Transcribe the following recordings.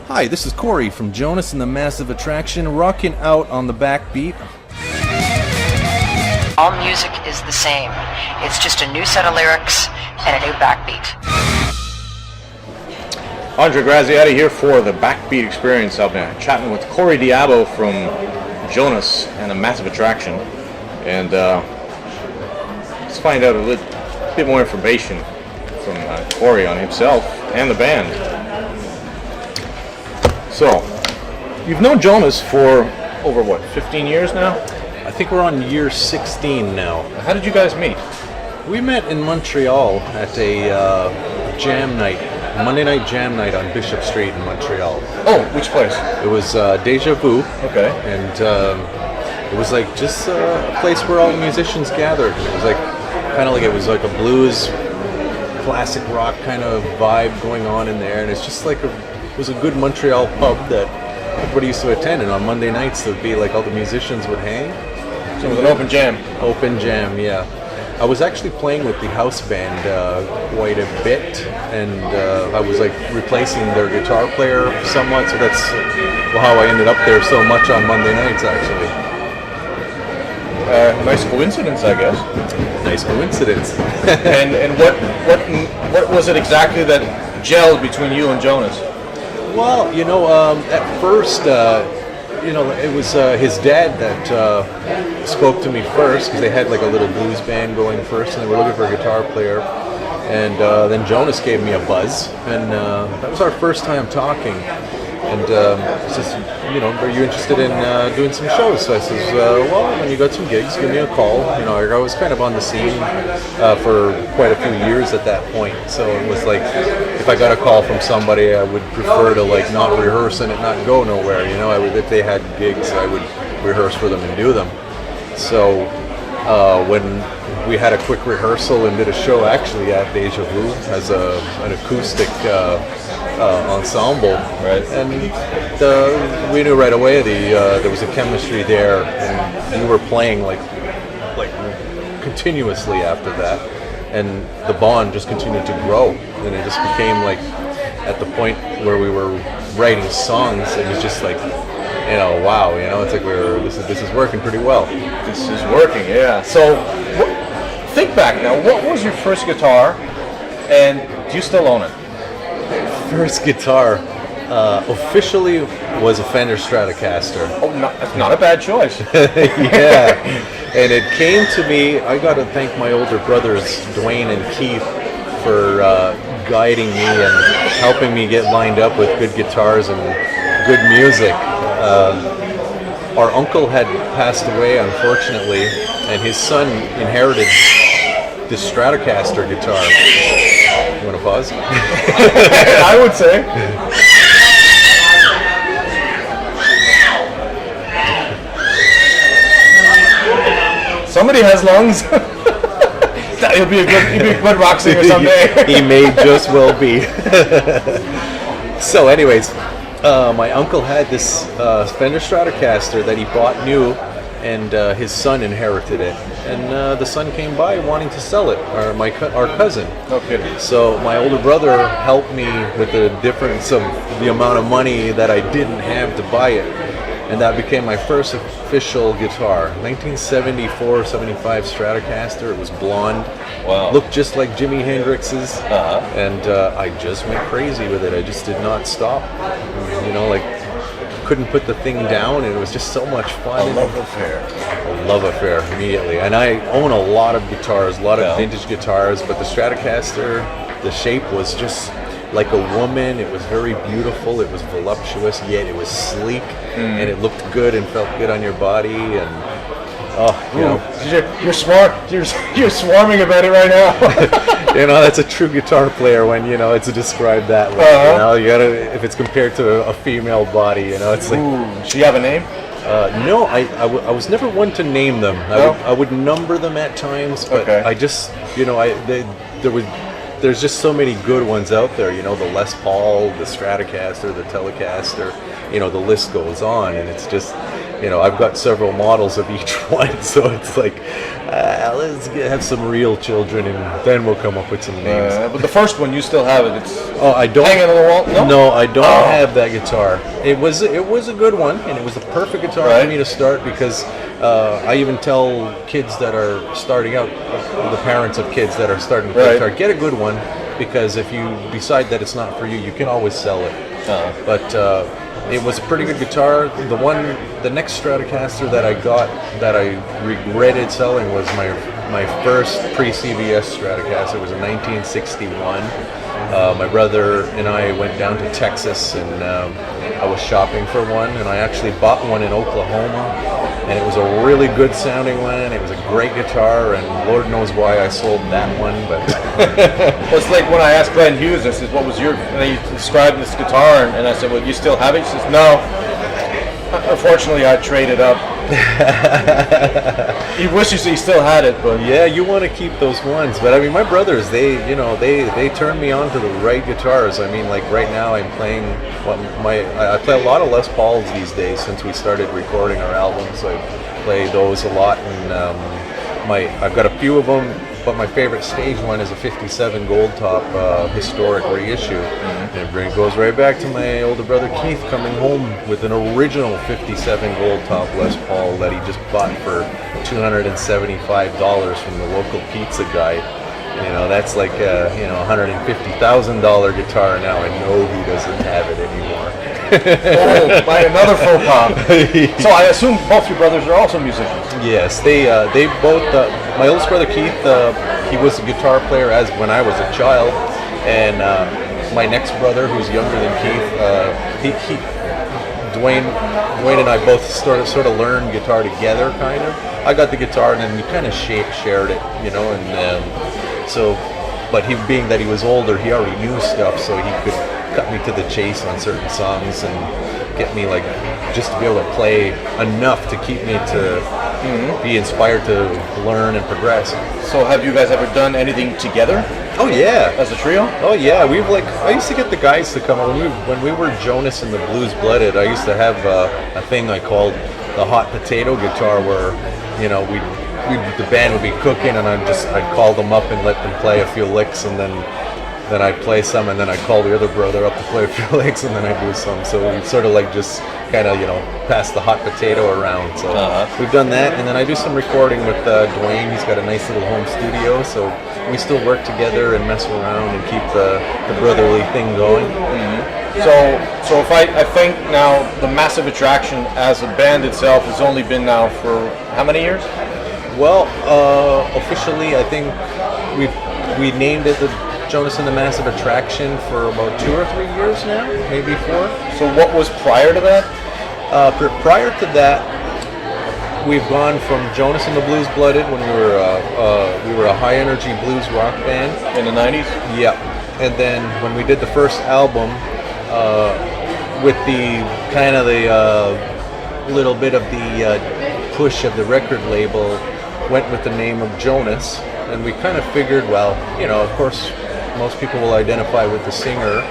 Hi, this is Corey from Jonas and the Massive Attraction, rocking out on the Backbeat. All music is the same. It's just a new set of lyrics and a new backbeat. AndreGraziadei here for the Backbeat Experience. I've been chatting with Corey Diabo from Jonas and the Massive Attraction, and let's find out a little bit more information from Corey on himself and the band. So, you've known Jonas for over 15 years now? I think we're on year 16 now. How did you guys meet? We met in Montreal at a jam night, Monday night jam night on Bishop Street in Montreal. Oh, which place? It was Deja Vu. Okay. And it was like just a place where all the musicians gathered. It was like kind of like it was like a blues, classic rock kind of vibe going on in there, and it's just like it was a good Montreal pub that everybody used to attend. And on Monday nights there'd be like all the musicians would hang. So it was an open jam. Open jam, yeah. I was actually playing with the house band quite a bit, and I was like replacing their guitar player somewhat, so that's how I ended up there so much on Monday nights, actually. Nice coincidence, I guess. Nice coincidence. and what was it exactly that gelled between you and Jonas? Well, at first, it was his dad that spoke to me first, because they had like a little blues band going first, and they were looking for a guitar player. And then Jonas gave me a buzz, and that was our first time talking. And he says, are you interested in doing some shows? So I says, well, when you got some gigs, give me a call. I was kind of on the scene for quite a few years at that point. So it was like, if I got a call from somebody, I would prefer to like not rehearse and it not go nowhere. If they had gigs, I would rehearse for them and do them. So when we had a quick rehearsal and did a show actually at Deja Vu as an acoustic ensemble, right? And we knew right away there was a chemistry there, and we were playing like continuously after that, and the bond just continued to grow, and it just became like at the point where we were writing songs, it was just like, wow, it's like this is working pretty well. This is working, yeah. So think back now. What was your first guitar, and do you still own it? First guitar officially was a Fender Stratocaster. Oh, not a bad choice. Yeah, and it came to me. I got to thank my older brothers, Dwayne and Keith, for guiding me and helping me get lined up with good guitars and good music. Our uncle had passed away, unfortunately, and his son inherited this Stratocaster guitar. You want to pause? I would say. Somebody has lungs. He'll be a good rock singer someday. He may just well be. So anyways, my uncle had this Fender Stratocaster that he bought new, and his son inherited it. And the son came by wanting to sell it, our cousin. No kidding. So my older brother helped me with the difference of the amount of money that I didn't have to buy it. And that became my first official guitar. 1974-75 Stratocaster. It was blonde. Wow. Looked just like Jimi Hendrix's. Uh-huh. And I just went crazy with it. I just did not stop. Couldn't put the thing down, and it was just so much fun. A love affair. A love affair immediately. And I own a lot of guitars, a lot of vintage guitars, but the Stratocaster, the shape was just like a woman. It was very beautiful. It was voluptuous, yet it was sleek, and it looked good and felt good on your body. And you're smart. You're swarming about it right now. That's a true guitar player when it's described that way. You gotta, if it's compared to a female body, it's like. Ooh, should you have a name? No, I was never one to name them. I would number them at times, but I just, there's just so many good ones out there. The Les Paul, the Stratocaster, the Telecaster. The list goes on, and it's just, I've got several models of each one, so it's like, let's have some real children, and then we'll come up with some names. But the first one, you still have it. It's I don't hanging on the wall. No, I don't have that guitar. It was a good one, and it was the perfect guitar for me to start, because I even tell kids that are starting out, the parents of kids that are starting to play guitar, get a good one, because if you decide that it's not for you, you can always sell it. But it was a pretty good guitar. The next Stratocaster that I got that I regretted selling was my first pre-CVS Stratocaster. It was a 1961. My brother and I went down to Texas, and I was shopping for one, and I actually bought one in Oklahoma, and it was a really good sounding one. It was a great guitar, and Lord knows why I sold that one. But well, it's like when I asked Glenn Hughes, I said, "What was your?" And he described this guitar, and I said, "Well, you still have it?" He says, "No. Unfortunately, I traded up." He wishes he still had it, but yeah, you want to keep those ones. But I mean, my brothers, they turned me on to the right guitars. I mean, like right now, I'm playing I play a lot of Les Pauls these days since we started recording our albums. I play those a lot, and I've got a few of them. But my favorite stage one is a 57 Gold Top historic reissue. And it goes right back to my older brother Keith coming home with an original 57 Gold Top Les Paul that he just bought for $275 from the local pizza guy. That's like $150,000 guitar now, and no, he doesn't have it anymore. By another faux pas. So I assume both your brothers are also musicians. Yes, they both. My oldest brother Keith, he was a guitar player when I was a child, and my next brother, who's younger than Keith, Dwayne and I both sort of learned guitar together, kind of. I got the guitar, and then we kind of shared it, and so. But being that he was older, he already knew stuff, so he could cut me to the chase on certain songs and get me just to be able to play enough to keep me to be inspired to learn and progress. So have you guys ever done anything together? Oh yeah, as a trio? Oh yeah, I used to get the guys to come when we were Jonas and the Blues Blooded. I used to have a thing I called the hot potato guitar, where the band would be cooking, and I'd call them up and let them play a few licks, and then I'd play some, and then I'd call the other brother up to play a few licks, and then I'd do some. So we sort of just kind of pass the hot potato around. So we've done that, and then I do some recording with Dwayne. He's got a nice little home studio, so we still work together and mess around and keep the brotherly thing going. So if I think now the Massive Attraction as a band itself has only been now for how many years? Well, officially, I think we named it the Jonas and the Massive Attraction for about 2 or 3 years now, maybe 4. So what was prior to that? Prior to that, we've gone from Jonas and the Blues Blooded when we were a high energy blues rock band in the 90s. Yeah, and then when we did the first album, with the kind of the little bit of the push of the record label, went with the name of Jonas, and we kind of figured, well, of course, most people will identify with the singer,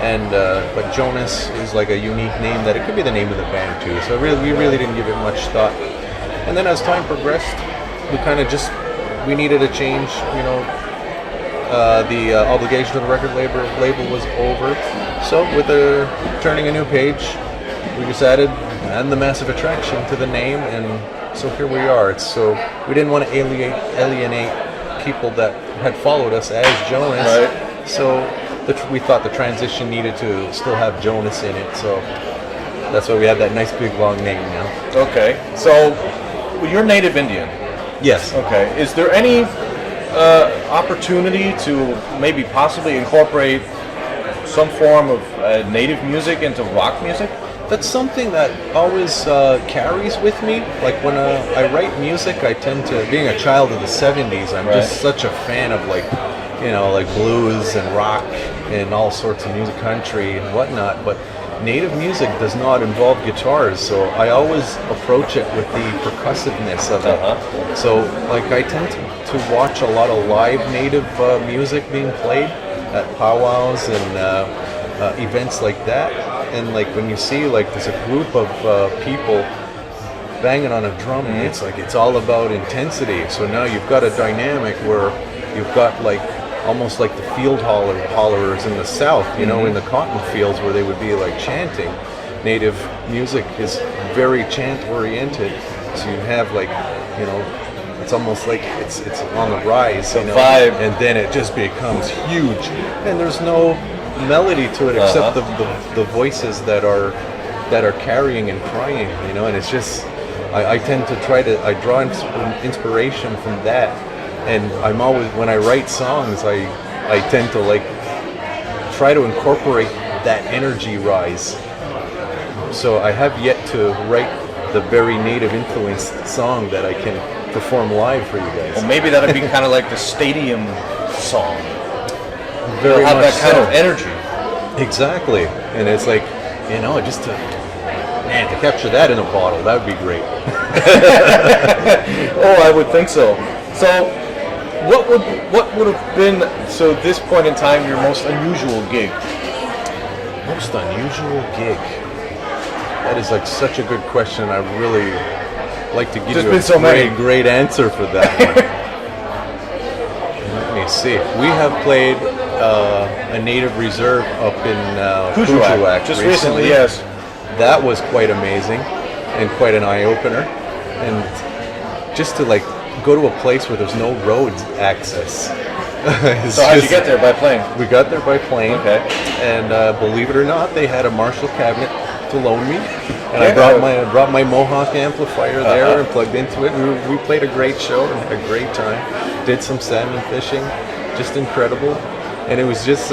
and but Jonas is like a unique name that it could be the name of the band too. So we really didn't give it much thought. And then as time progressed, we kind of we needed a change. The obligation of the record label was over. So with turning a new page, we just added "and the Massive Attraction" to the name, and so here we are. So we didn't want to alienate people that had followed us as Jonas. Right. So we thought the transition needed to still have Jonas in it. So that's why we have that nice big long name now. Okay. So you're native Indian. Yes. Okay. Is there any opportunity to maybe possibly incorporate some form of native music into rock music? That's something that always carries with me. Like when I write music, I tend to, being a child of the 70s, I'm just such a fan of like blues and rock and all sorts of music, country and whatnot. But native music does not involve guitars, so I always approach it with the percussiveness of it. So like I tend to watch a lot of live native music being played at powwows and events like that. And like when you see like there's a group of people banging on a drum. It's like it's all about intensity. So now you've got a dynamic where you've got like almost like the field hollowers in the South, you know, in the cotton fields where they would be like chanting. Native music is very chant oriented, so you have like, you know, it's almost like it's on the rise, you know, vibe, and then it just becomes huge, and there's no melody to it except the voices that are carrying and crying, you know, and it's just I tend to I draw inspiration from that, and I'm always, when I write songs, I tend to like try to incorporate that energy rise. So I have yet to write the very native influenced song that I can perform live for you guys. Well, maybe that'd be kind of like the stadium song. Very have much that kind so. of energy. Exactly, and it's like, you know, just to capture that in a bottle, that would be great. Oh, I would think so. So, what would have been, so this point in time, your most unusual gig? Most unusual gig. That is like such a good question. I really like to give you a great answer for that one. Let me see. We have played a native reserve up in Kuujjuaq just recently. Yes. That was quite amazing and quite an eye-opener. And just to like go to a place where there's no road access. So how did you get there? By plane? We got there by plane. Okay. And believe it or not, they had a Marshall cabinet to loan me, and I brought my Mohawk amplifier there and plugged into it. We played a great show and had a great time. Did some salmon fishing, just incredible, and it was just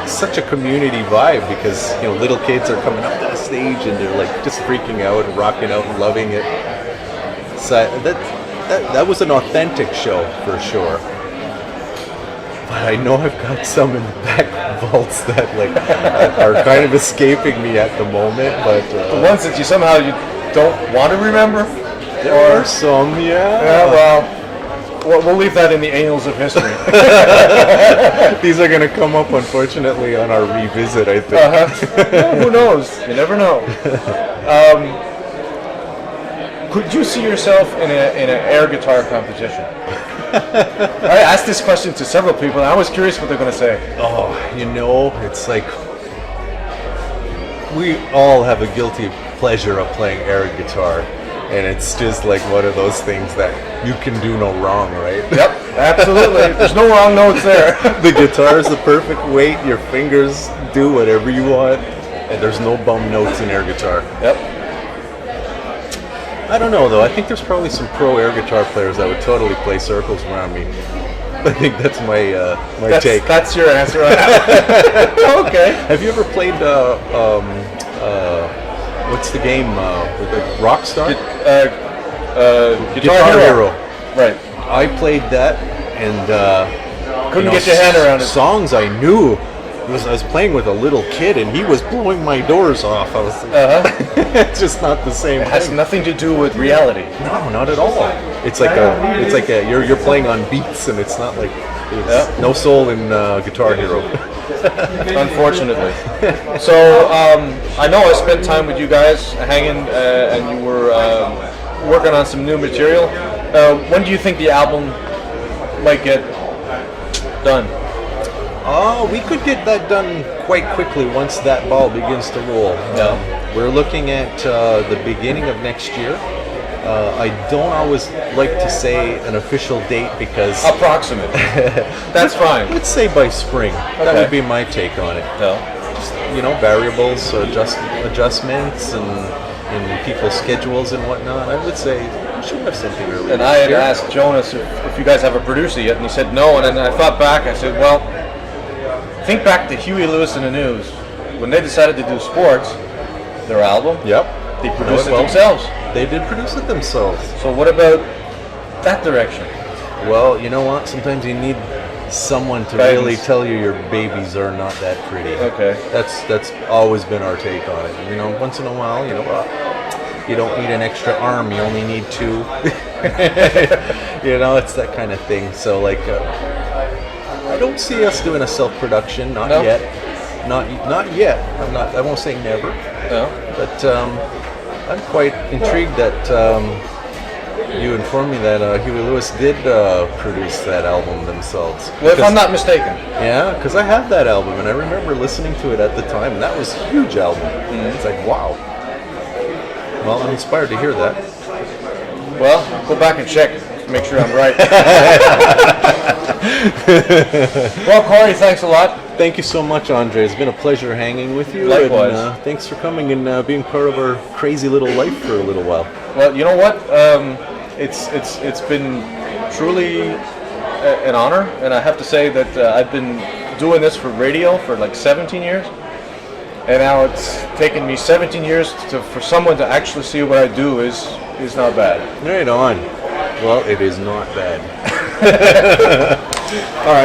such a community vibe because, you know, little kids are coming up to the stage and they're like just freaking out and rocking out and loving it. So that was an authentic show for sure. But I know I've got some in the back vaults that like are kind of escaping me at the moment. But the ones that you somehow don't want to remember. There are some, yeah. Yeah, well, we'll leave that in the annals of history. These are going to come up, unfortunately, on our revisit, I think. Well, who knows? You never know. Could you see yourself in an air guitar competition? I asked this question to several people, and I was curious what they're going to say. Oh, you know, it's like we all have a guilty pleasure of playing air guitar, and it's just like one of those things that you can do no wrong, right? Yep, absolutely. There's no wrong notes there. The guitar is the perfect weight. Your fingers do whatever you want, and there's no bum notes in air guitar. Yep. I don't know though. I think there's probably some pro air guitar players that would totally play circles around me. I think that's my take. That's your answer on that. Okay. Have you ever played what's the game with the Rockstar? Guitar Hero. Right. I played that and couldn't get your hand around it. Songs I knew. I was playing with a little kid and he was blowing my doors off. I was like, it's just not the same. It has nothing to do with reality. No, not at all. It's like you're playing on beats, and it's not like there's no soul in Guitar Hero. Unfortunately. So I know I spent time with you guys hanging, and you were working on some new material. When do you think the album might get done? We could get that done quite quickly once that ball begins to roll. We're looking at the beginning of next year. I don't always like to say an official date because... Approximate. That's fine. Let's say by spring. Okay. That would be my take on it. Just, you know, variables, adjustments, and people's schedules and whatnot. I would say we should have something early. And I had asked Jonas if you guys have a producer yet, and he said no. And then I thought back. I said, well, think back to Huey Lewis and the News. When they decided to do sports, their album, they produced it themselves. They did produce it themselves. So what about that direction? Well, you know what? Sometimes you need someone to really tell you your babies are not that pretty. Okay. That's always been our take on it. You know, once in a while, you know, you don't need an extra arm. You only need two. You know, it's that kind of thing. So like, I don't see us doing a self-production. Not yet. Not yet. I won't say never. No. But I'm quite intrigued that you informed me that Huey Lewis did produce that album themselves. Well, if I'm not mistaken. Yeah, because I have that album, and I remember listening to it at the time, and that was a huge album. It's like, wow. Well, I'm inspired to hear that. Well, go back and check to make sure I'm right. Well, Corey, thanks a lot. Thank you so much, Andre. It's been a pleasure hanging with you. Likewise. And, thanks for coming and being part of our crazy little life for a little while. Well, you know what? It's been truly an honor, and I have to say that I've been doing this for radio for like 17 years, and now it's taken me 17 years for someone to actually see what I do is not bad. Right on. Well, it is not bad. All right.